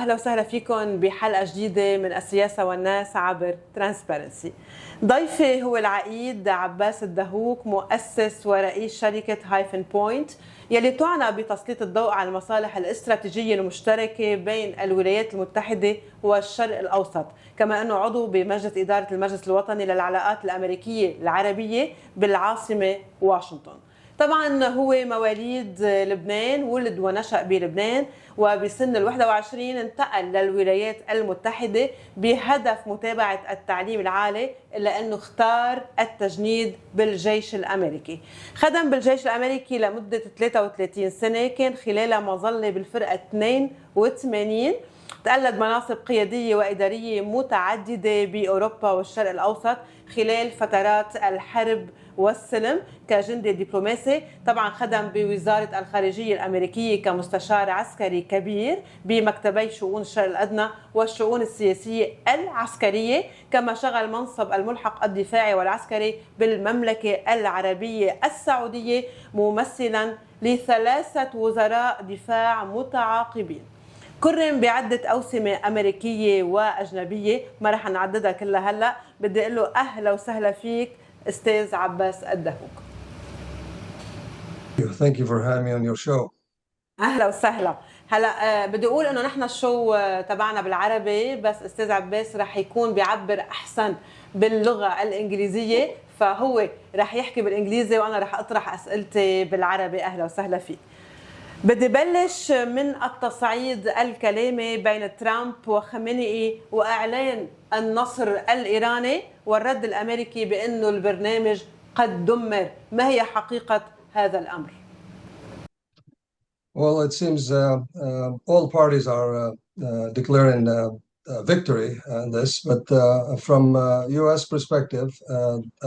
وأهلا وسهلا فيكم بحلقة جديدة من السياسة والناس عبر ترانسبيرنسي. ضيفي هو العقيد عباس الداهوك، مؤسس ورئيس شركة هايفن بوينت يلي تعنى بتسليط الضوء على المصالح الاستراتيجية المشتركة بين الولايات المتحدة والشرق الأوسط، كما أنه عضو بمجلس إدارة المجلس الوطني للعلاقات الأمريكية العربية بالعاصمة واشنطن. طبعا هو مواليد لبنان، ولد ونشأ بلبنان، وبسن ال 21 انتقل للولايات المتحدة بهدف متابعة التعليم العالي، إلا أنه اختار التجنيد بالجيش الأمريكي. خدم بالجيش الأمريكي لمدة 33 سنة، كان خلالها مظلة بالفرقة 82، تقلد مناصب قيادية وإدارية متعددة بأوروبا والشرق الأوسط خلال فترات الحرب والسلم كجندي دبلوماسي. طبعا خدم بوزارة الخارجية الأمريكية كمستشار عسكري كبير بمكتبي شؤون الشرق الأدنى والشؤون السياسية العسكرية، كما شغل منصب الملحق الدفاعي والعسكري بالمملكة العربية السعودية، ممثلا ل3 وزراء دفاع متعاقبين. كرم بعدة أوسمة أمريكية وأجنبية ما رح نعددها كلها هلأ. بدي أقول له أهلا وسهلا فيك أستاذ عباس الداهوك. Thank you for having me on your show. أهلا وسهلا. هلأ بدي أقول إنه نحن الشو تبعنا بالعربي، بس أستاذ عباس رح يكون بيعبر أحسن باللغة الإنجليزية، فهو رح يحكي بالإنجليزي وأنا رح أطرح أسئلتي بالعربي. أهلا وسهلا فيك. بدي بلش من التصعيد الكلامي بين ترامب وخامنئي وإعلان النصر الإيراني والرد الأمريكي بأنه البرنامج قد دمر. ما هي حقيقة هذا الأمر؟ Well, it seems all parties are declaring victory on this, but from U.S. perspective,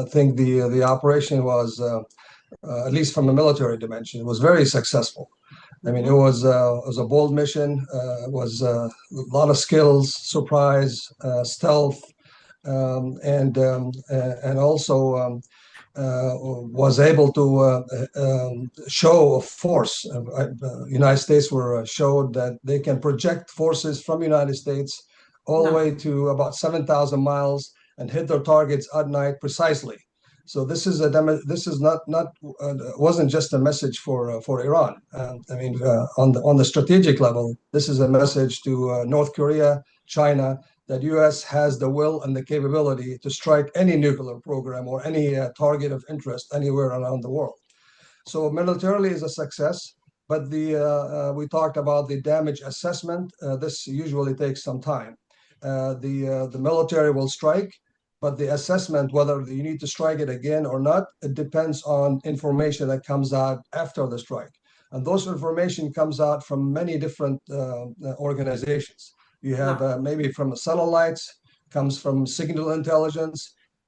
I think the operation was, at least from a military dimension, was very successful. I mean, it was a bold mission. It was a lot of skills, surprise, stealth, and also was able to show a force. United States showed that they can project forces from the United States all the way to about 7,000 miles and hit their targets at night precisely. So this is not wasn't just a message for Iran. I mean, on the strategic level, this is a message to North Korea, China, that U.S. has the will and the capability to strike any nuclear program or any target of interest anywhere around the world. So militarily is a success, but we talked about the damage assessment. This usually takes some time. The military will strike, but the assessment, whether you need to strike it again or not, it depends on information that comes out after the strike. And those information comes out from many different organizations. You have maybe from the satellites, comes from signal intelligence,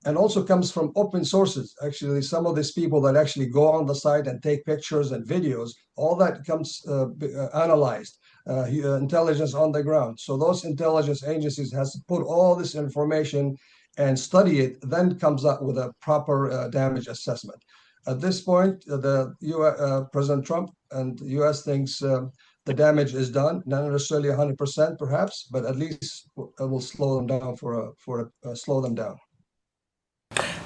and also comes from open sources. Actually, some of these people that actually go on the site and take pictures and videos, all that comes analyzed, intelligence on the ground. So those intelligence agencies has to put all this information and study it, then comes up with a proper damage assessment. At this point, President Trump and the U.S. thinks the damage is done, not necessarily 100% perhaps, but at least it will slow them down slow them down.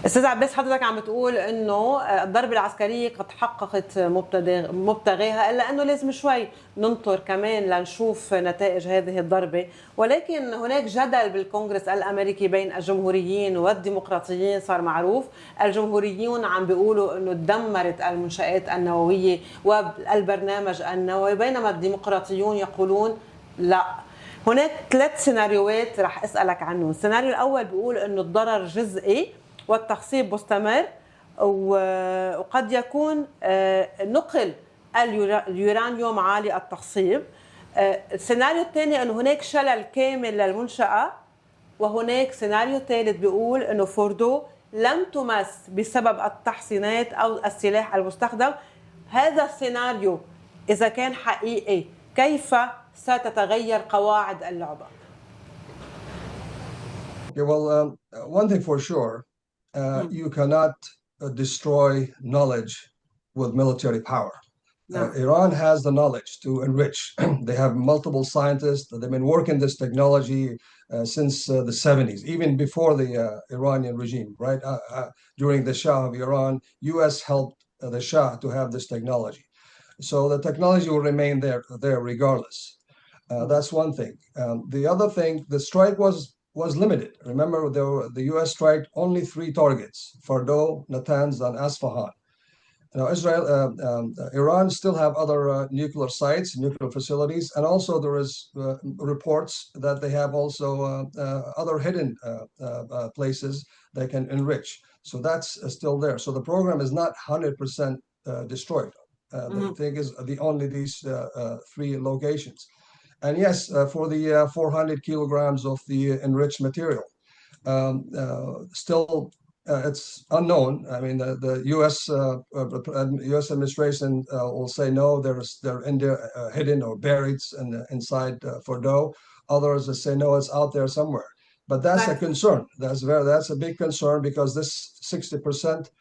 أستاذ عباس، حضرتك عم بتقول إنه الضربة العسكرية قد حققت مبتغاها، إلا أنه لازم شوي ننطر كمان لنشوف نتائج هذه الضربة. ولكن هناك جدل بالكونغرس الأمريكي بين الجمهوريين والديمقراطيين. صار معروف الجمهوريون عم بيقولوا إنه دمرت المنشآت النووية والبرنامج النووي، بينما الديمقراطيون يقولون لا. هناك 3 سيناريوهات رح أسألك عنهم. السيناريو الأول بيقول إنه الضرر جزئي والتخصيب مستمر، وقد يكون نقل اليورانيوم عالي التخصيب. السيناريو الثاني أنه هناك شلل كامل للمنشأة، وهناك سيناريو ثالث بيقول أنه فوردو لم تمس بسبب التحصينات أو السلاح المستخدم. هذا السيناريو إذا كان حقيقي، كيف ستتغير قواعد اللعبة؟ Okay, well, one thing for sure, you cannot destroy knowledge with military power. Iran has the knowledge to enrich. They have multiple scientists. They've been working this technology since the 70s, even before the Iranian regime, right? During the Shah of Iran, U.S. helped the Shah to have this technology. So the technology will remain there regardless. That's one thing. The other thing, the strike was limited. Remember, the U.S. striked only 3 targets: Fordow, Natanz, and Asfahan. Now, Iran still have other nuclear sites, nuclear facilities, and also there is reports that they have also other hidden places they can enrich. So that's still there. So the program is not 100% destroyed. The thing is only these 3 locations. And yes, for the 400 kilograms of the enriched material, still it's unknown. I mean, the U.S. administration will say no, they're in there, hidden or buried inside Fordow. Others say no, it's out there somewhere. But that's a concern. That's a big concern, because this 60%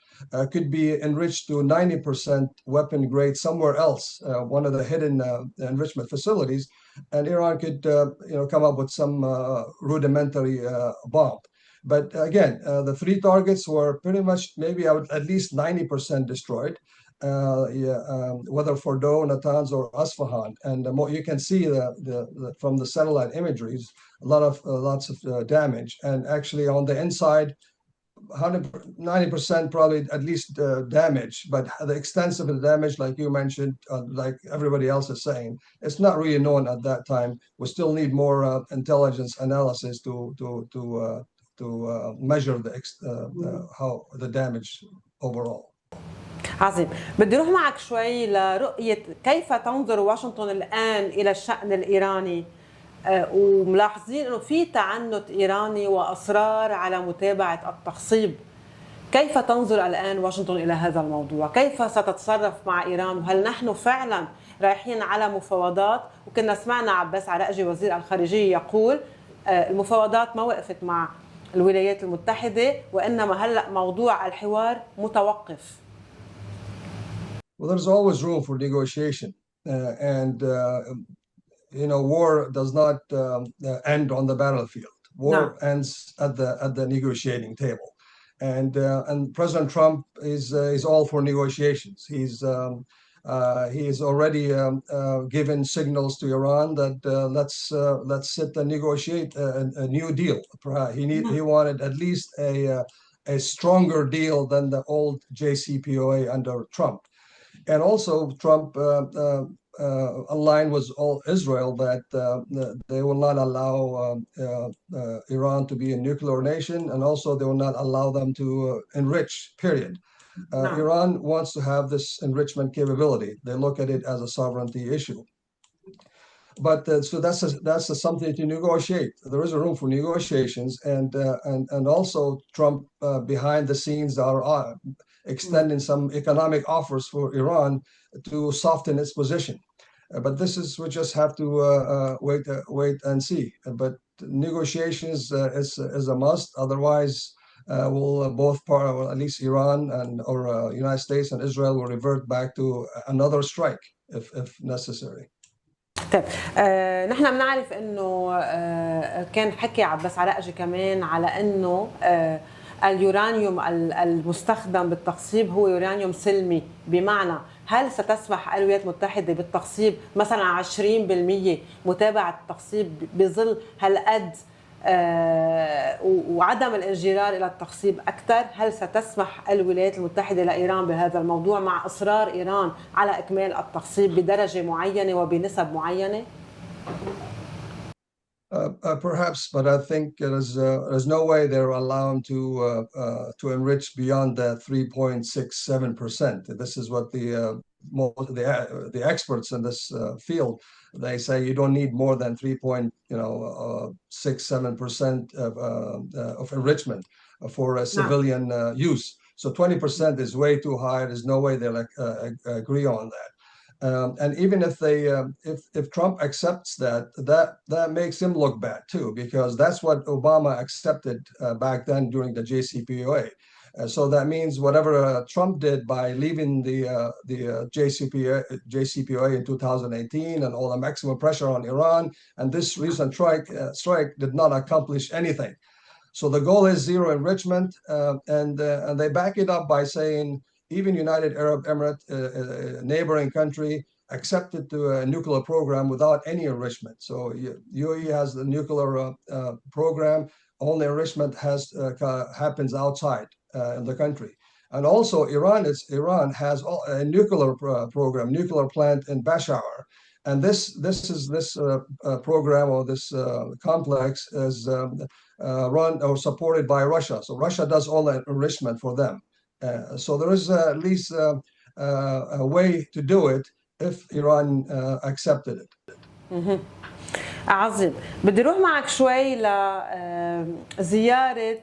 could be enriched to 90% weapon grade somewhere else, one of the hidden enrichment facilities, and Iran could come up with some rudimentary bomb. But again, the 3 targets were pretty much maybe at least 90% destroyed, whether Fordow, Natanz, or Asfahan. And you can see from the satellite imageries, lots of damage. And actually on the inside, 90% probably at least damage, but the extent of the damage, like you mentioned, like everybody else is saying, it's not really known at that time. We still need more intelligence analysis to measure how the damage overall. عظيم. بدي أروح معك شوي لرؤية كيف تنظر واشنطن الآن إلى الشأن الإيراني، وملاحظين أنه في تعنت إيراني وأصرار على متابعة التخصيب. كيف تنظر الآن واشنطن إلى هذا الموضوع؟ كيف ستتصرف مع إيران؟ وهل نحن فعلا رايحين على مفاوضات؟ وكنا سمعنا عباس عراقجي وزير الخارجية يقول المفاوضات ما وقفت مع الولايات المتحدة، وإنما هلأ موضوع الحوار متوقف. Well, there's always room for negotiation, and war does not end on the battlefield. War ends at the negotiating table, and President Trump is all for negotiations. He has already given signals to Iran that let's sit and negotiate a new deal. He wanted at least a stronger deal than the old JCPOA under Trump. And also Trump aligned with all Israel that they will not allow Iran to be a nuclear nation, and also they will not allow them to enrich, period. Iran wants to have this enrichment capability. They look at it as a sovereignty issue. But so that's something to negotiate. There is a room for negotiations, and also Trump behind the scenes are extending some economic offers for Iran to soften its position. But we just have to wait and see. But negotiations is a must. Otherwise, both parties, or at least Iran or United States and Israel, will revert back to another strike if necessary. طيب نحن بنعرف انه كان حكي عباس عراقجي كمان على انه اليورانيوم المستخدم بالتخصيب هو يورانيوم سلمي، بمعنى هل ستسمح الولايات المتحدة بالتخصيب مثلا 20% متابعة التخصيب بظل هالقد وعدم الانجرار إلى التخصيب أكثر؟ هل ستسمح الولايات المتحدة لإيران بهذا الموضوع مع إصرار إيران على إكمال التخصيب بدرجة معينة وبنسب معينة؟ Perhaps, but I think there's no way they're allowed to enrich beyond that 3.67%. This is what the experts in this field, they say you don't need more than 3.67% of enrichment for civilian use. So 20% is way too high. There's no way they'll agree on that. And even if if Trump accepts that makes him look bad too, because that's what Obama accepted back then during the JCPOA. So that means whatever Trump did by leaving the JCPOA in 2018 and all the maximum pressure on Iran, and this recent strike did not accomplish anything. So the goal is zero enrichment, and they back it up by saying even United Arab Emirates, a neighboring country, accepted to a nuclear program without any enrichment. So UAE has the nuclear program. Only enrichment happens outside in the country. And also Iran has a nuclear program, nuclear plant in Bashar. And this program or this complex is run or supported by Russia. So Russia does all the enrichment for them. So there is at least a way to do it if Iran accepted it. عظيم. بدي اروح معك شوي لزيارة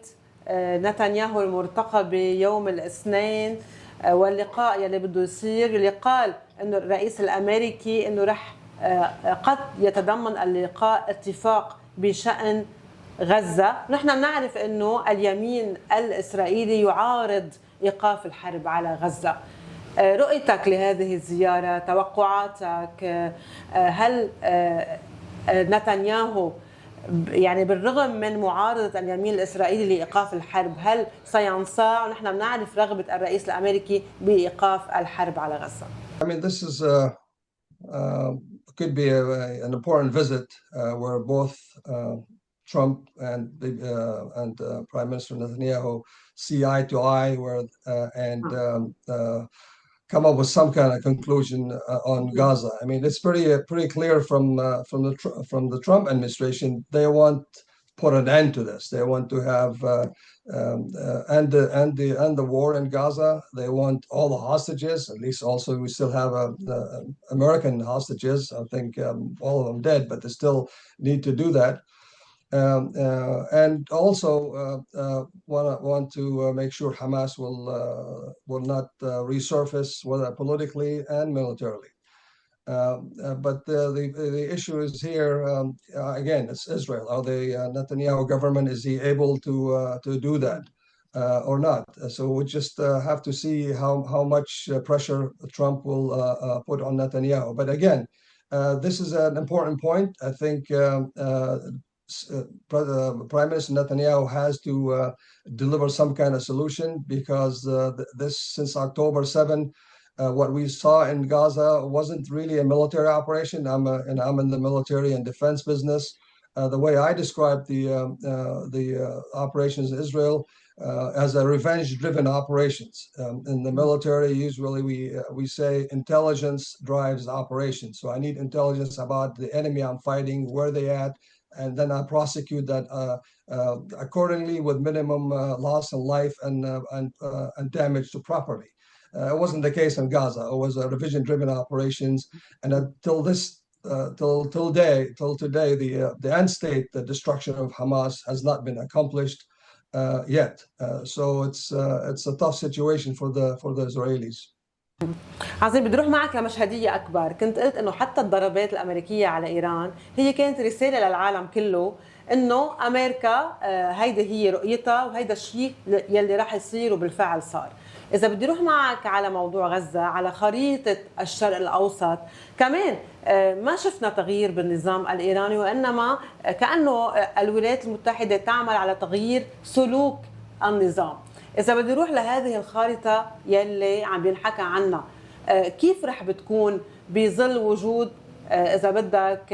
نتنياهو المرتقبة يوم الاثنين واللقاء يلي بده يصير، اللي قال انه الرئيس الامريكي انه رح قد يتضمن اللقاء اتفاق بشأن غزة. نحن بنعرف انه اليمين الاسرائيلي يعارض ايقاف الحرب على غزة. رؤيتك لهذه الزيارة، توقعاتك، هل نتنياهو يعني بالرغم من معارضة اليمين الإسرائيلي لإيقاف الحرب هل سينصاع؟ ونحن بنعرف رغبة الرئيس الأمريكي بإيقاف الحرب علعلى غزة. I mean, this is could be an important visit where both Trump and Prime Minister Netanyahu see eye to eye, and come up with some kind of conclusion on Gaza. I mean, it's pretty clear from the Trump administration they want to put an end to this. They want to have end the war in Gaza. They want all the hostages. At least also we still have American hostages. I think all of them dead, but they still need to do that. And also want to make sure Hamas will not resurface, whether politically and militarily. But the issue is here again. It's Israel. Are the Netanyahu government, is he able to do that or not? So we just have to see how much pressure Trump will put on Netanyahu. But again, this is an important point. I think. Prime Minister Netanyahu has to deliver some kind of solution, because since October 7, what we saw in Gaza wasn't really a military operation. I'm in the military and defense business. The way I describe the operations in Israel as a revenge-driven operations. In the military, usually we say intelligence drives operations. So I need intelligence about the enemy I'm fighting, where they at, and then I prosecute that accordingly with minimum loss in life and damage to property. It wasn't the case in Gaza. It was a revision-driven operations, and until today, the end state, the destruction of Hamas, has not been accomplished yet. So it's a tough situation for the Israelis. عظيم. بدي اروح معك لمشهديه اكبر. كنت قلت انه حتى الضربات الامريكيه على ايران هي كانت رساله للعالم كله انه امريكا هيدي هي رؤيتها وهيدا الشيء يلي راح يصير وبالفعل صار. اذا بدي اروح معك على موضوع غزه، على خريطه الشرق الاوسط، كمان ما شفنا تغيير بالنظام الايراني، وانما كانه الولايات المتحده تعمل على تغيير سلوك النظام. إذا بدي أروح لهذه الخارطة يلي عم بينحكى عنها، كيف رح بتكون بظل وجود إذا بدك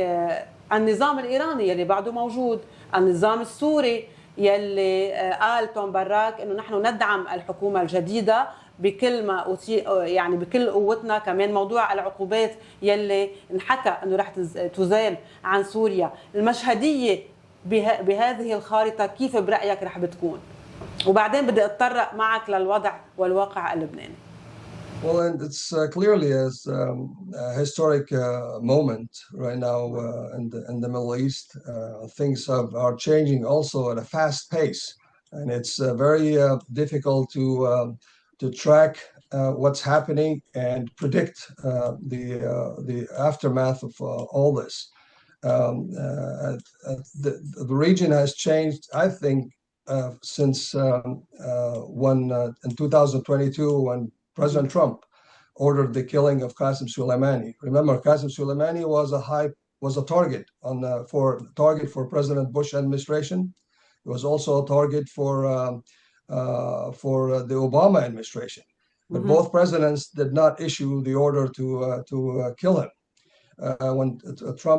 النظام الإيراني يلي بعده موجود، النظام السوري يلي قال توم براك إنه نحن ندعم الحكومة الجديدة بكل ما يعني بكل قوتنا، كمان موضوع العقوبات يلي انحكى إنه رح تزال عن سوريا. المشهدية بهذه الخارطة كيف برأيك رح بتكون؟ وبعدين بدي اتطرق معك للوضع والواقع اللبناني. Well, and it's clearly a historic moment right now in the Middle East. Things are changing also at a fast pace, and it's very difficult to to track what's happening and predict the aftermath of all this. The region has changed, I think, since when in 2022, when President Trump ordered the killing of Qasem Soleimani. Remember, Qasem Soleimani was a target for President Bush administration. It was also a target for the Obama administration. But both presidents did not issue the order to kill him. When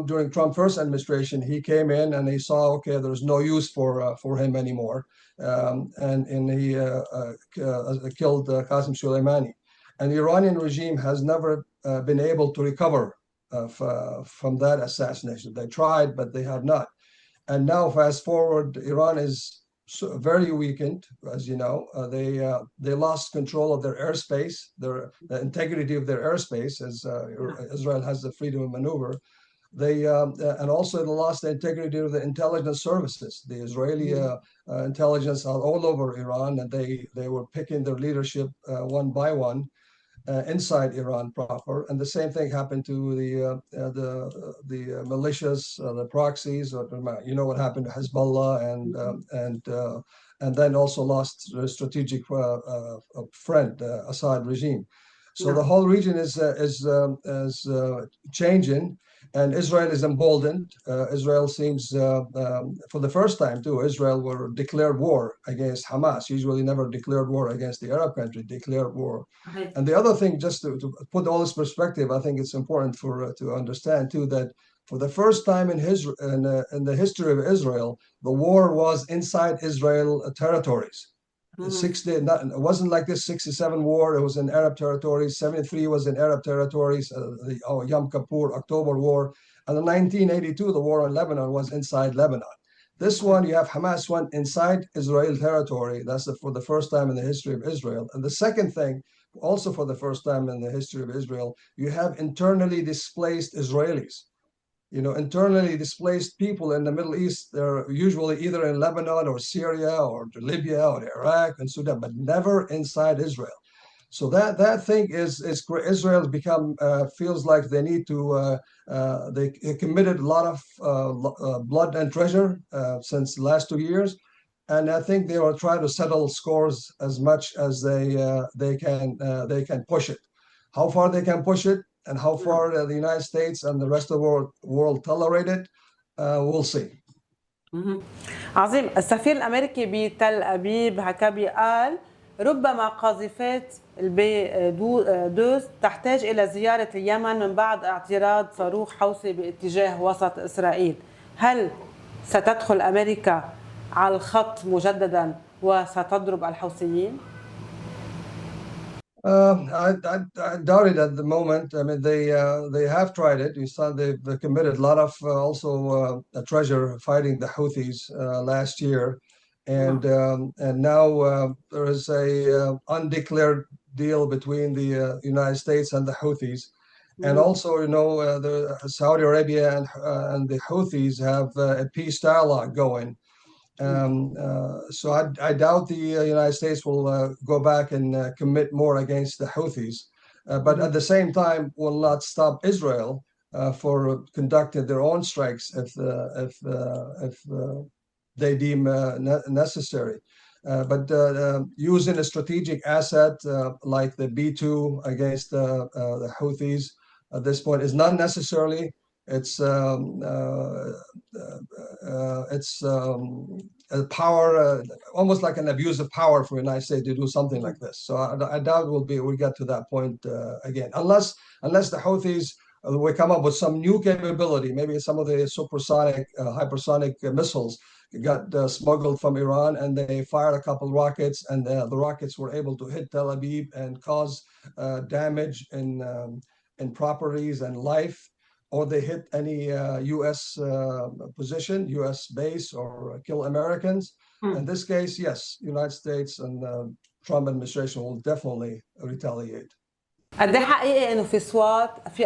during Trump's first administration, he came in and he saw, okay, there's no use for him anymore, and he killed Qasem Soleimani. And the Iranian regime has never been able to recover from that assassination. They tried, but they have not. And now, fast forward, Iran is very weakened, as you know. They lost control of their airspace, the integrity of their airspace, as Israel has the freedom of maneuver. And also they lost the integrity of the intelligence services. The Israeli intelligence are all over Iran, and they were picking their leadership one by one. Inside Iran proper, and the same thing happened to the militias, the proxies. You know what happened to Hezbollah, and then also lost the strategic friend, Assad regime. So the whole region is changing, and Israel is emboldened. Israel seems, for the first time too, Israel were declared war against Hamas. Usually never declared war against the Arab country, declared war. And the other thing, just to put all this perspective, I think it's important to understand too, that for the first time in the history of Israel, the war was inside Israel territories. It wasn't like this 67 war. It was in Arab territories. 73 was in Arab territories. The Yom Kippur, October War, and in 1982, the war on Lebanon was inside Lebanon. This one, you have Hamas one inside Israel territory. That's for the first time in the history of Israel. And the second thing, also for the first time in the history of Israel, you have internally displaced Israelis. Internally displaced people in the Middle East, they're usually either in Lebanon or Syria or Libya or Iraq and Sudan, but never inside Israel. So that thing is Israel become feels like they need to they committed a lot of blood and treasure since the last 2 years, and I think they will try to settle scores as much as they can push it. How far they can push it, and how far the United States and the rest of the world tolerate it, we'll see. عظيم. السفير الأمريكي بتل أبيب هكابي قال ربما قاذفات البي-2 تحتاج إلى زيارة اليمن من بعد اعتراض صاروخ حوثي باتجاه وسط إسرائيل. هل ستدخل أمريكا على الخط مجددا وستضرب الحوثيين؟ I doubt it at the moment. I mean, they have tried it. You saw they've committed a lot of also treasure fighting the Houthis last year, and now there is a undeclared deal between the United States and the Houthis, and also the Saudi Arabia and the Houthis have a peace dialogue going. So I doubt the United States will go back and commit more against the Houthis, but at the same time will not stop Israel for conducting their own strikes if they deem necessary. But using a strategic asset like the B-2 against the Houthis at this point is not necessarily. It's a power, almost like an abuse of power for the United States to do something like this. So I doubt we'll get to that point again, unless the Houthis will come up with some new capability. Maybe some of the supersonic, hypersonic missiles got smuggled from Iran, and they fired a couple rockets, and the rockets were able to hit Tel Aviv and cause damage in properties and life. Or they hit any U.S. position, U.S. base, or kill Americans. In this case, yes, United States and the Trump administration will definitely retaliate. قد ايه حقيقي انه في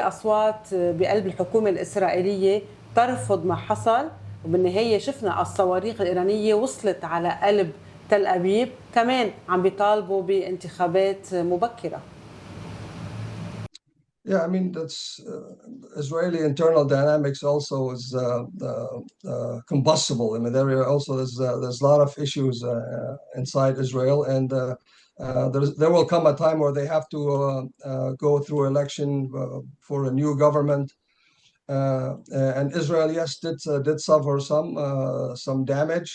اصوات بقلب الحكومه الاسرائيليه ترفض ما حصل، وبالنهايه شفنا الصواريخ الايرانيه وصلت على قلب تل أبيب كمان عم بيطالبوا بانتخابات مبكرة. Yeah, I mean, that's Israeli internal dynamics also is combustible. I mean, there's a lot of issues inside Israel, and there will come a time where they have to go through election for a new government. And Israel, yes, did suffer some damage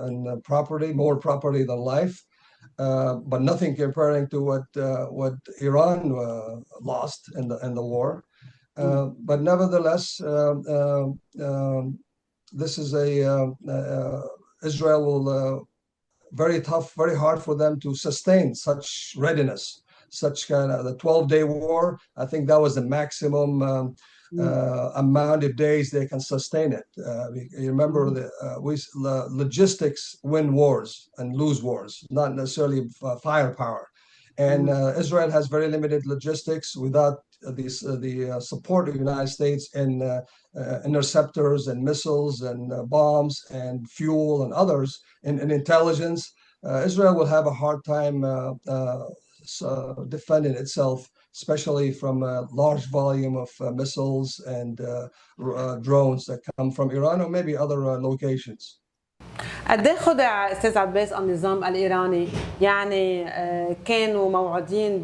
and property, more property than life. But nothing comparing to what Iran lost in the war. But nevertheless, this is Israel will very tough, very hard for them to sustain such readiness, such kind of the 12-day war. I think that was the maximum amount of days they can sustain it. You remember the logistics win wars and lose wars, not necessarily firepower. And Israel has very limited logistics without the support of the United States in interceptors and missiles and bombs and fuel and others in intelligence. Israel will have a hard time defending itself, especially from a large volume of missiles and drones that come from Iran or maybe other locations. قد ايه خدع استاذ عباس النظام الايراني؟ يعني كانوا موعودين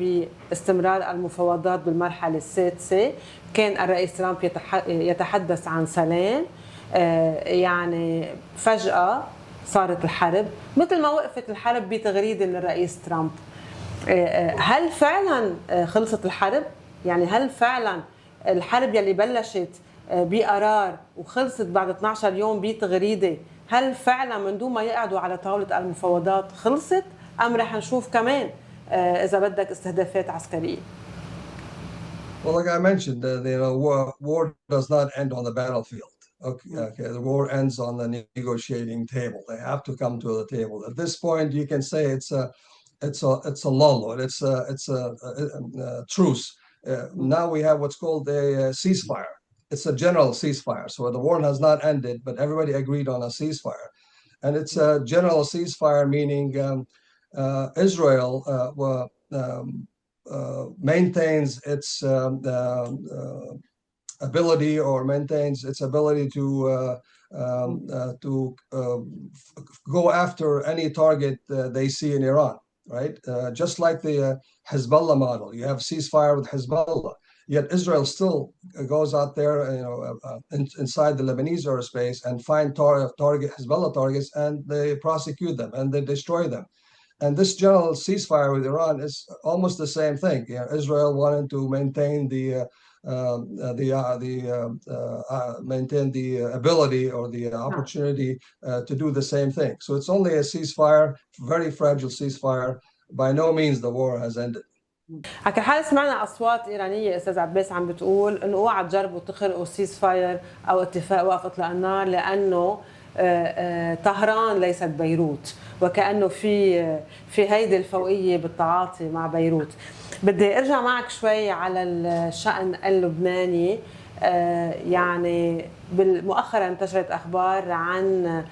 باستمرار المفاوضات بالمرحله السادسه، كان الرئيس ترامب يتحدث عن سلام، يعني فجاه صارت الحرب، مثل ما وقفت الحرب بتغريده من الرئيس ترامب. هل فعلا خلصت الحرب؟ يعني هل فعلا الحرب يلي بلشت بقرار وخلصت بعد 12 يوم بتغريده، هل فعلا من دون ما يقعدوا على طاولة المفاوضات خلصت، أم رح نشوف كمان إذا بدك استهدافات عسكرية؟ Well, like I mentioned, war does not end on the battlefield. Okay, the war ends on the negotiating table. They have to come to the table. At this point, you can say it's a lull, or it's a truce. Now we have what's called a ceasefire. It's a general ceasefire. So the war has not ended, but everybody agreed on a ceasefire. And it's a general ceasefire, meaning Israel maintains its ability or maintains its ability to go after any target they see in Iran, right? Just like the Hezbollah model. You have ceasefire with Hezbollah. Yet Israel still goes out there, inside the Lebanese airspace and find Hezbollah targets, and they prosecute them and they destroy them. And this general ceasefire with Iran is almost the same thing. Israel wanted to maintain maintain the ability or the opportunity to do the same thing. So it's only a ceasefire, very fragile ceasefire. By no means the war has ended. على حال سمعنا اصوات ايرانيه استاذ عباس عم بتقول انه اوعى تجربوا تخرقوا سيز فاير او اتفاق وقف اطلاق النار، لانه طهران ليست بيروت، وكانه في هيدي الفوقيه بالتعاطي مع بيروت. بدي ارجع معك شوي على الشأن اللبناني. يعني مؤخرا انتشرت اخبار عن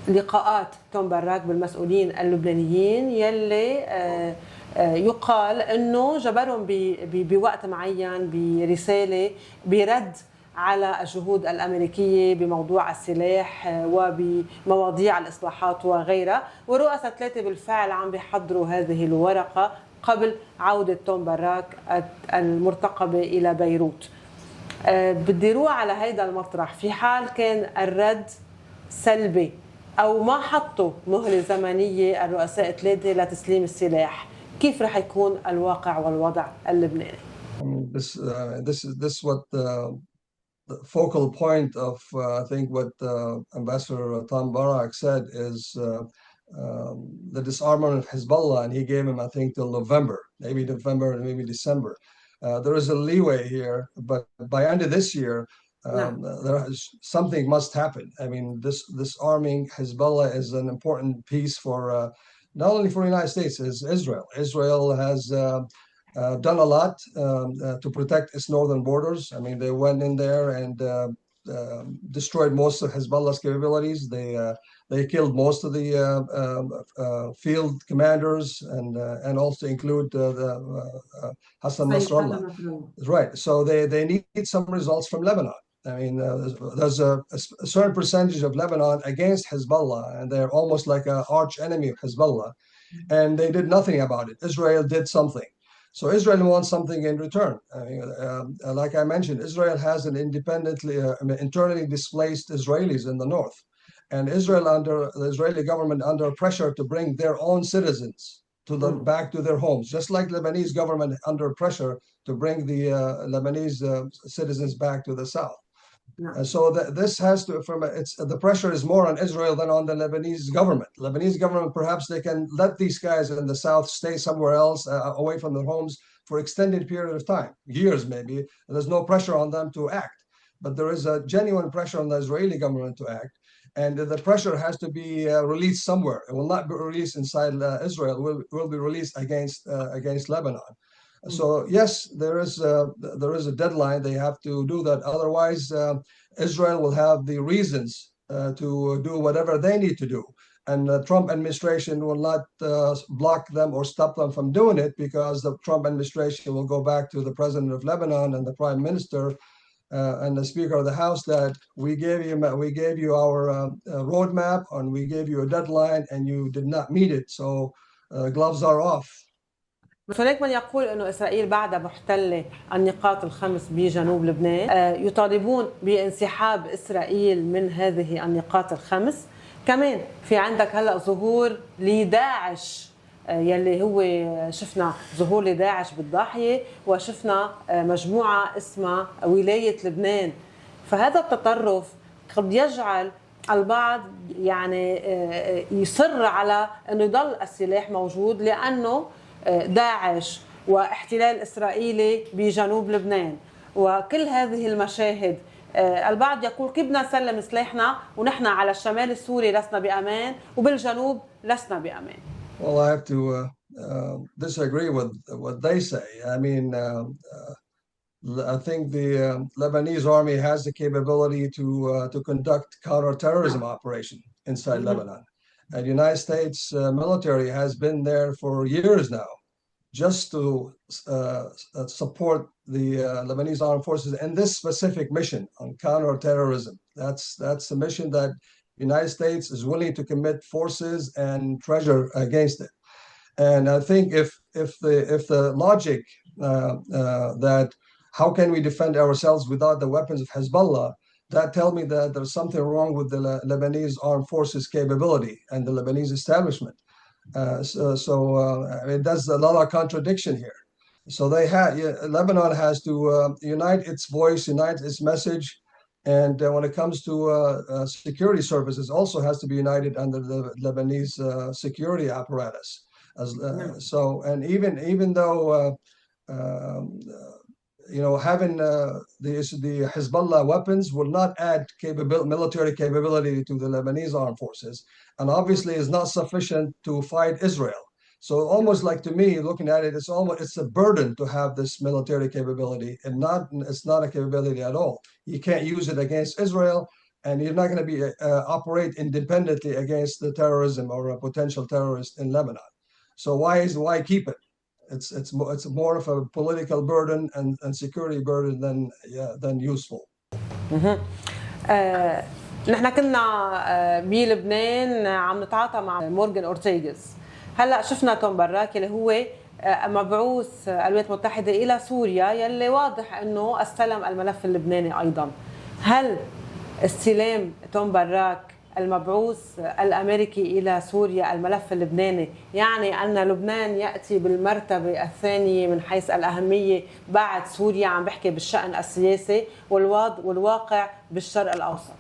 لقاءات توم براك بالمسؤولين اللبنانيين يلي يقال انه جبرهم بوقت معين برساله برد على الجهود الأميركية بموضوع السلاح وبمواضيع الإصلاحات وغيرها، ورؤساء ثلاثة بالفعل عم بيحضروا هذه الورقة قبل عودة توم براك المرتقبة إلى بيروت. بدي روح على هيدا المطرح، في حال كان الرد سلبي أو ما حطوا مهلة زمنية الرؤساء الثلاثة لتسليم السلاح، كيف رح يكون الواقع والوضع اللبناني؟ This what the focal point of I think what Ambassador Tom Barak said is the disarmament of Hezbollah, and he gave him I think till November, maybe December. There is a leeway here, but by end of this year, something must happen. I mean, this arming Hezbollah is an important piece for not only for the United States, as Israel. Israel has done a lot to protect its northern borders. I mean, they went in there and destroyed most of Hezbollah's capabilities. They They killed most of the field commanders and also include Hassan Nasrallah. Right. So they need some results from Lebanon. I mean, there's a certain percentage of Lebanon against Hezbollah, and they're almost like an arch enemy of Hezbollah, and they did nothing about it. Israel did something. So Israel wants something in return. I mean, like I mentioned, Israel has an independently, internally displaced Israelis in the north, and Israel the Israeli government under pressure to bring their own citizens back to their homes, just like Lebanese government under pressure to bring the Lebanese citizens back to the south. No. So this has to, the pressure is more on Israel than on the Lebanese government. Lebanese government, perhaps they can let these guys in the south stay somewhere else, away from their homes for extended period of time, years maybe. There's no pressure on them to act, but there is a genuine pressure on the Israeli government to act, and the pressure has to be released somewhere. It will not be released inside Israel. It will be released against Lebanon. So yes, there is a deadline. They have to do that. Otherwise, Israel will have the reasons to do whatever they need to do. And the Trump administration will not block them or stop them from doing it, because the Trump administration will go back to the president of Lebanon and the prime minister and the Speaker of the House that we gave you our roadmap, and we gave you a deadline, and you did not meet it. So gloves are off. بس هناك من يقول أنه إسرائيل بعدها محتلة النقاط الخمس بجنوب لبنان، يطالبون بانسحاب إسرائيل من هذه النقاط الخمس. كمان في عندك هلأ ظهور لداعش، يلي هو شفنا ظهور لداعش بالضاحية، وشفنا مجموعة اسمها ولاية لبنان. فهذا التطرف قد يجعل البعض يعني يصر على أنه يضل السلاح موجود، لأنه داعش واحتلال إسرائيلي بجنوب لبنان وكل هذه المشاهد. البعض يقول كيف بدنا نسلم سلاحنا ونحن على الشمال السوري لسنا بأمان وبالجنوب لسنا بأمان. Well, I have to disagree with what they say. I mean, I think the Lebanese army has the capability to conduct counterterrorism operation inside Lebanon. And the United States military has been there for years now, just to support the Lebanese armed forces in this specific mission on counterterrorism. That's a mission that the United States is willing to commit forces and treasure against it. And I think if the logic that how can we defend ourselves without the weapons of Hezbollah, that tells me that there's something wrong with the Lebanese armed forces capability and the Lebanese establishment. I mean, there's a lot of contradiction here. So Lebanon has to unite its voice, unite its message, and when it comes to security services, also has to be united under the Lebanese security apparatus. And even though having the Hezbollah weapons will not add military capability to the Lebanese armed forces, and obviously is not sufficient to fight Israel. So almost like, to me, looking at it, it's a burden to have this military capability, and it's not a capability at all. You can't use it against Israel, and you're not going to operate independently against the terrorism or a potential terrorist in Lebanon. So why keep it? It's more of a political burden and security burden than useful. نحن كنا بلبنان عم نتعاطى مع مورغان أورتيغاز. هلا شفنا توم براك اللي هو مبعوث الولايات المتحدة إلى سوريا، يلي واضح أنه استلم الملف اللبناني أيضا. هل استلام توم براك المبعوث الأميركي إلى سوريا الملف اللبناني يعني أن لبنان يأتي بالمرتبة الثانية من حيث الأهمية بعد سوريا؟ عم بحكي بالشأن السياسي والواقع بالشرق الأوسط.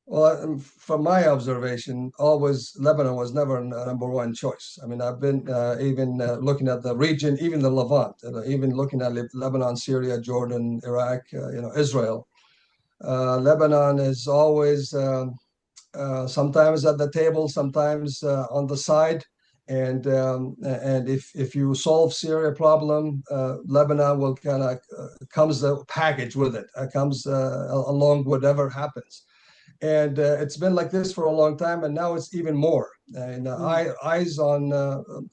Well, from my observation, Lebanon was never a number one choice. I mean, I've been even looking at the region, even the Levant, even looking at Lebanon, Syria, Jordan, Iraq, Israel. Lebanon is always sometimes at the table, sometimes on the side. And if you solve Syria problem, Lebanon will comes a package with it. Comes along whatever happens. And it's been like this for a long time, and now it's even more. And eyes on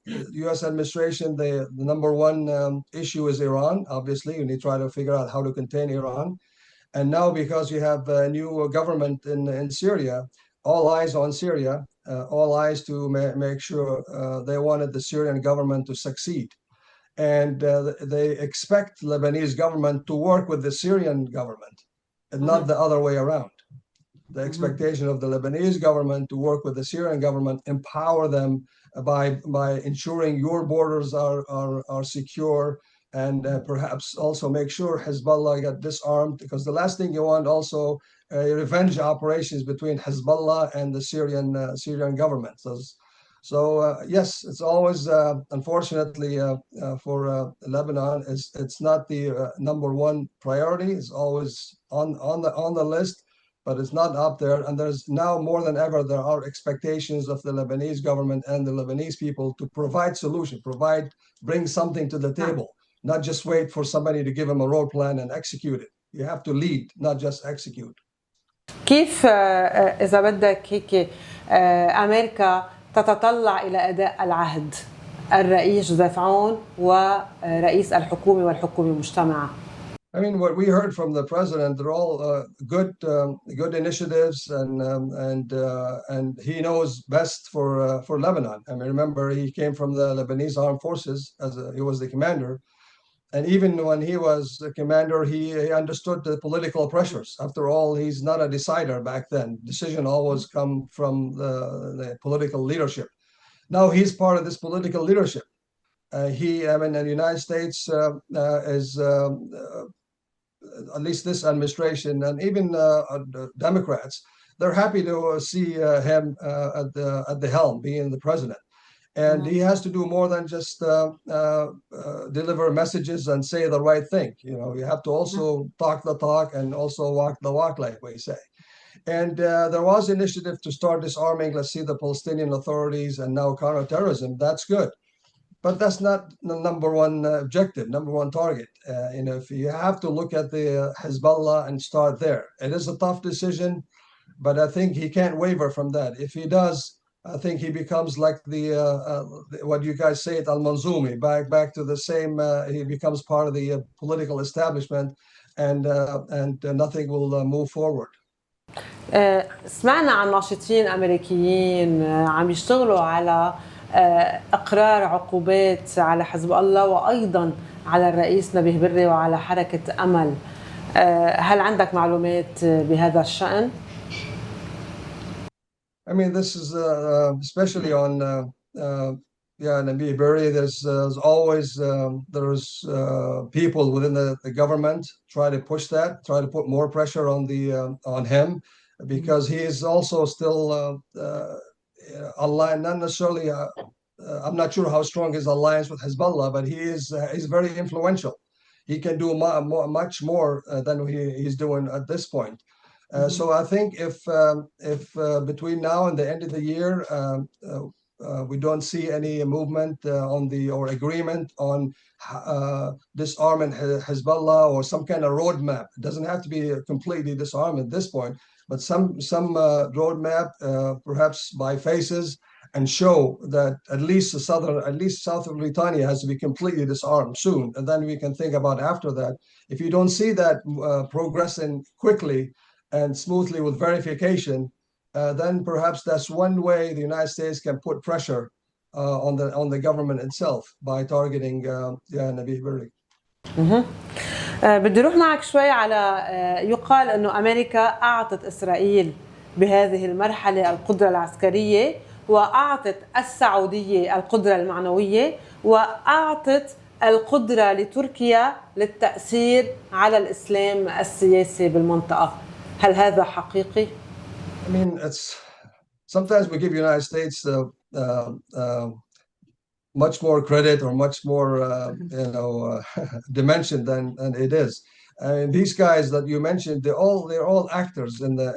U.S. administration, the number one issue is Iran. Obviously, you need to try to figure out how to contain Iran. And now, because you have a new government in Syria, all eyes on Syria, all eyes to make sure they wanted the Syrian government to succeed. And they expect Lebanese government to work with the Syrian government and not the other way around. The expectation of the Lebanese government to work with the Syrian government, empower them by ensuring your borders are secure, and perhaps also make sure Hezbollah get disarmed, because the last thing you want also revenge operations between Hezbollah and the Syrian government. So yes, it's always unfortunately for Lebanon, it's not the number one priority. It's always on the list, but it's not up there. And there's now more than ever, there are expectations of the Lebanese government and the Lebanese people to provide solution, bring something to the table, not just wait for somebody to give them a road plan and execute it. You have to lead, not just execute. كيف إذا بدك هيك أمريكا تتطلع إلى أداء العهد الرئيس جوزيف عون ورئيس الحكومة والحكومة المجتمعة؟ I mean, what we heard from the president, they're all good initiatives, and he knows best for Lebanon. I mean, remember, he came from the Lebanese Armed Forces he was the commander, and even when he was the commander, he understood the political pressures. After all, he's not a decider back then. Decision always come from the political leadership. Now he's part of this political leadership. The United States is. At least this administration, and even Democrats, they're happy to see him at the helm, being the president. And he has to do more than just deliver messages and say the right thing. You have to also talk the talk and also walk the walk, like we say. And there was initiative to start disarming, let's see, the Palestinian authorities and now counterterrorism. That's good. But that's not the number one objective, number one target. If you have to look at the Hezbollah and start there. It is a tough decision, but I think he can't waver from that. If he does, I think he becomes like what you guys say at Al-Manzoumi, back to the same. He becomes part of the political establishment, and nothing will move forward. سمعنا عن ناشطين أمريكيين عم يشتغلوا على إقرار عقوبات على حزب الله وأيضا على الرئيس نبيه بري وعلى حركة أمل. هل عندك معلومات بهذا الشأن؟ I mean, this is especially on Nabih Berri. There's always people within the government try to push that, try to put more pressure on him, because he is also still aligned, not necessarily. I'm not sure how strong his alliance with Hezbollah, but he's very influential. He can do much more than he's doing at this point. So I think if between now and the end of the year we don't see any movement or agreement on disarming Hezbollah or some kind of roadmap, it doesn't have to be completely disarmed at this point, but some roadmap, perhaps by phases, and show that at least south of Britannia has to be completely disarmed soon, and then we can think about after that. If you don't see that progressing quickly and smoothly with verification, then perhaps that's one way the United States can put pressure on the government itself by targeting Nabih Berri. بدي اروح معك شوي على يقال انه امريكا اعطت اسرائيل بهذه المرحله القدره العسكريه، واعطت السعوديه القدره المعنويه، واعطت القدره لتركيا للتاثير على الاسلام السياسي بالمنطقه. هل هذا حقيقي؟ I mean, sometimes we give United States much more credit or much more dimension than it is. I mean, these guys that you mentioned, they're all actors on the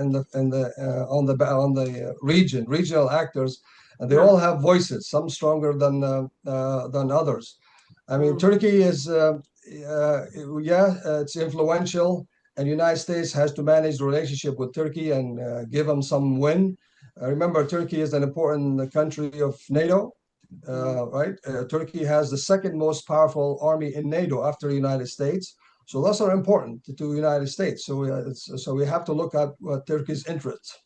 regional actors, and they all have voices, some stronger than others. I mean, Turkey is it's influential, and the United States has to manage the relationship with Turkey and give them some win. Remember, Turkey is an important country of NATO, right? Turkey has the second most powerful army in NATO after the United States. So those are important to the United States. So we have to look at Turkey's interests,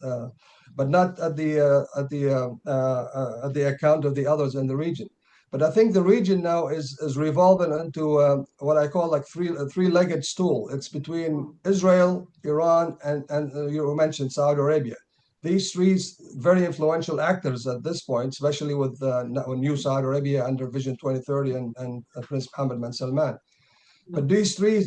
but not at the account of the others in the region. But I think the region now is revolving into what I call like three-legged stool. It's between Israel, Iran, and you mentioned Saudi Arabia. These three very influential actors at this point, especially with new Saudi Arabia under Vision 2030 and Prince Mohammed bin Salman. But these three,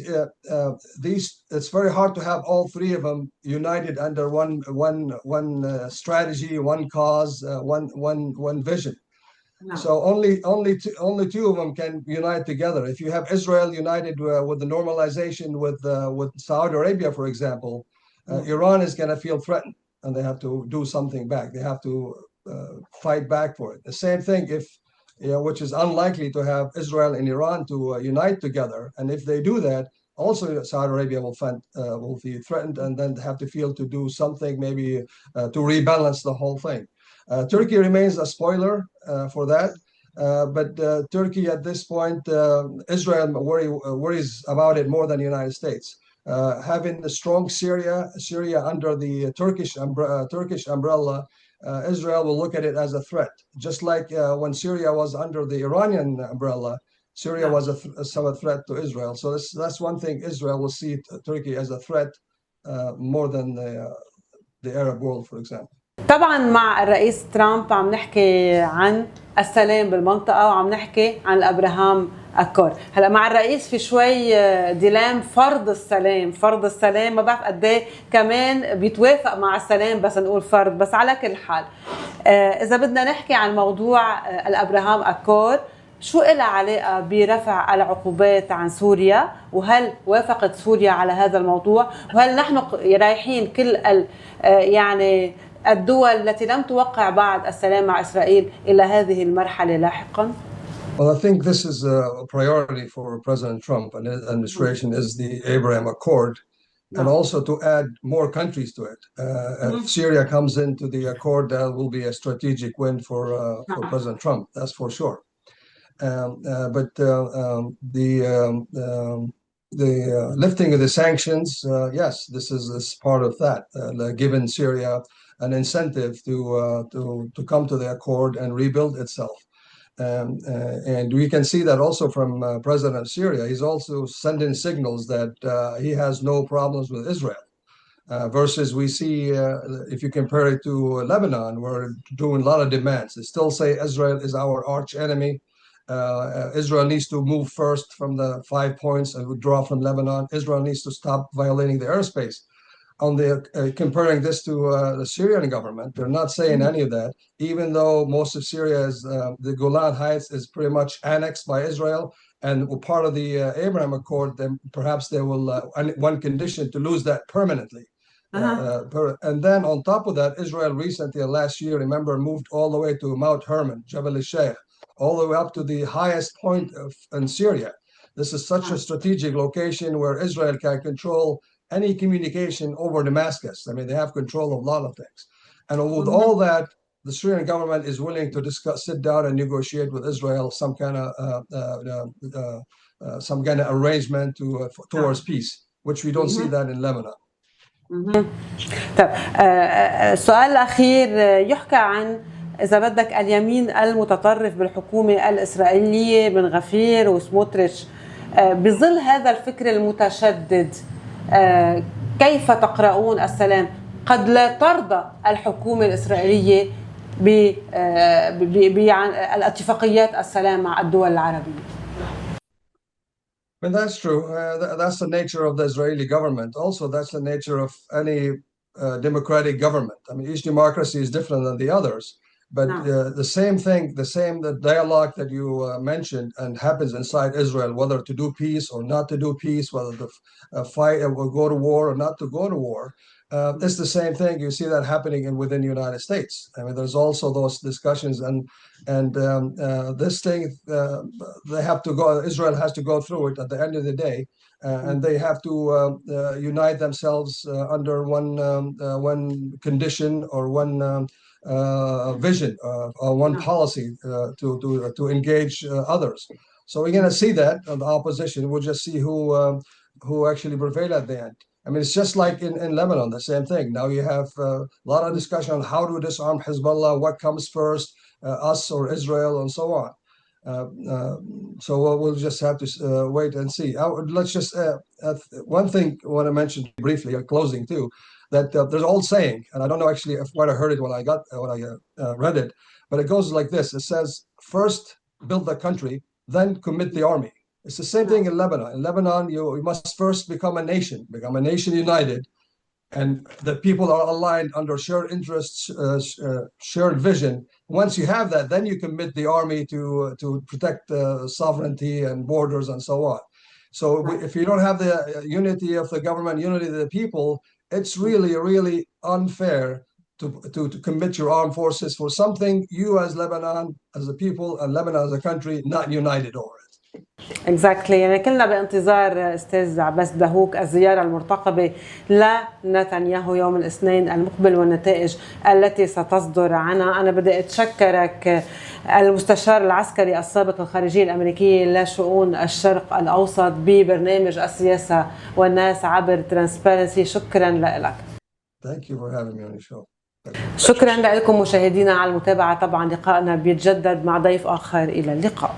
it's very hard to have all three of them united under one strategy, one cause, one vision. No. So only two of them can unite together. If you have Israel united with the normalization with Saudi Arabia, for example, Iran is going to feel threatened, and they have to do something back. They have to fight back for it. The same thing which is unlikely to have Israel and Iran to unite together. And if they do that, also Saudi Arabia will be threatened and then have to feel to do something maybe to rebalance the whole thing. Turkey remains a spoiler for that. But Turkey at this point, Israel worries about it more than the United States. Having the strong Syria under the Turkish umbrella, Israel will look at it as a threat. Just like when Syria was under the Iranian umbrella, Syria was a threat to Israel. So that's one thing. Israel will see Turkey as a threat more than the Arab world, for example. طبعا مع الرئيس ترامب عم نحكي عن السلام بالمنطقة وعم نحكي عن الأبراهام أكور. هلا مع الرئيس في شوي ديلام فرض السلام ما بعرف قد ايه كمان بيتوافق مع السلام، بس نقول فرض. بس على كل حال إذا بدنا نحكي عن موضوع الأبراهام أكور، شو إلها علاقة برفع العقوبات عن سوريا؟ وهل وافقت سوريا على هذا الموضوع؟ وهل نحن رايحين كل يعني الدول التي لم توقع بعد السلام مع إسرائيل إلى هذه المرحلة لاحقا؟ Well, I think this is a priority for President Trump and his administration is the Abraham Accord, and also to add more countries to it. If Syria comes into the accord, that will be a strategic win for President Trump, that's for sure. But the lifting of the sanctions, yes, this is part of that, giving Syria an incentive to come to the accord and rebuild itself. And we can see that also from President of Syria. He's also sending signals that he has no problems with Israel. Versus we see, if you compare it to Lebanon, we're doing a lot of demands. They still say Israel is our arch enemy. Israel needs to move first from the 5 points and withdraw from Lebanon. Israel needs to stop violating the airspace. On the comparing this to the Syrian government, they're not saying any of that, even though most of Syria is the Golan Heights is pretty much annexed by Israel and part of the Abraham Accord. Then perhaps they will one condition to lose that permanently. And then on top of that, Israel recently last year, remember, moved all the way to Mount Hermon, Jabal al-Sheikh, all the way up to the highest point in Syria. This is such a strategic location where Israel can control any communication over Damascus. I mean, they have control of a lot of things. And with all that, the Syrian government is willing to sit down and negotiate with Israel some kind of arrangement towards peace, which we don't see that in Lebanon. طيب السؤال الأخير يحكى عن إذا بدك اليمين المتطرف بالحكومة الإسرائيلية من غفير وسموتريتش بظل هذا الفكر المتشدد كيف تقرؤون السلام؟ قد لا ترضى الحكومة الإسرائيلية باتفاقيات السلام مع الدول العربية. And that's true. That's the nature of the Israeli government. Also, that's the nature of any democratic government. I mean, each democracy is different than the others. But the same thing, the dialogue that you mentioned and happens inside Israel, whether to do peace or not to do peace, whether to fight or go to war or not to go to war, it's the same thing. You see that happening within the United States. I mean, there's also those discussions, and this thing, they have to go. Israel has to go through it at the end of the day, and they have to unite themselves under one condition or one vision or one policy to engage others. So we're going to see that on the opposition. We'll just see who actually prevail at the end. I mean, it's just like in Lebanon, the same thing. Now you have a lot of discussion on how to disarm Hezbollah, what comes first, us or Israel, and so on. So we'll just have to wait and see. Let's just one thing I want to mention briefly, closing too, that there's an old saying, and I don't know actually if I heard it when I read it, but it goes like this. It says, first build the country, then commit the army. It's the same thing in Lebanon. In Lebanon, you must first become a nation united, and the people are aligned under shared interests, shared vision. Once you have that, then you commit the army to protect sovereignty and borders and so on. So if you don't have the unity of the government, unity of the people, it's really, really unfair to commit your armed forces for something you as Lebanon, as a people, and Lebanon as a country, not united over it. Exactly. يعني كلنا بانتظار استاذ عباس الداهوك الزياره المرتقبه لنتنياهو يوم الاثنين المقبل والنتائج التي ستصدر عنها. انا بدي اتشكرك المستشار العسكري السابق الخارجيه الامريكيه لشؤون الشرق الاوسط ببرنامج السياسه والناس عبر ترانسبيرنسي. شكرا لك. Thank you for having me on the show. شكرا لكم مشاهدينا على المتابعه. طبعا لقائنا بيتجدد مع ضيف اخر. الى اللقاء.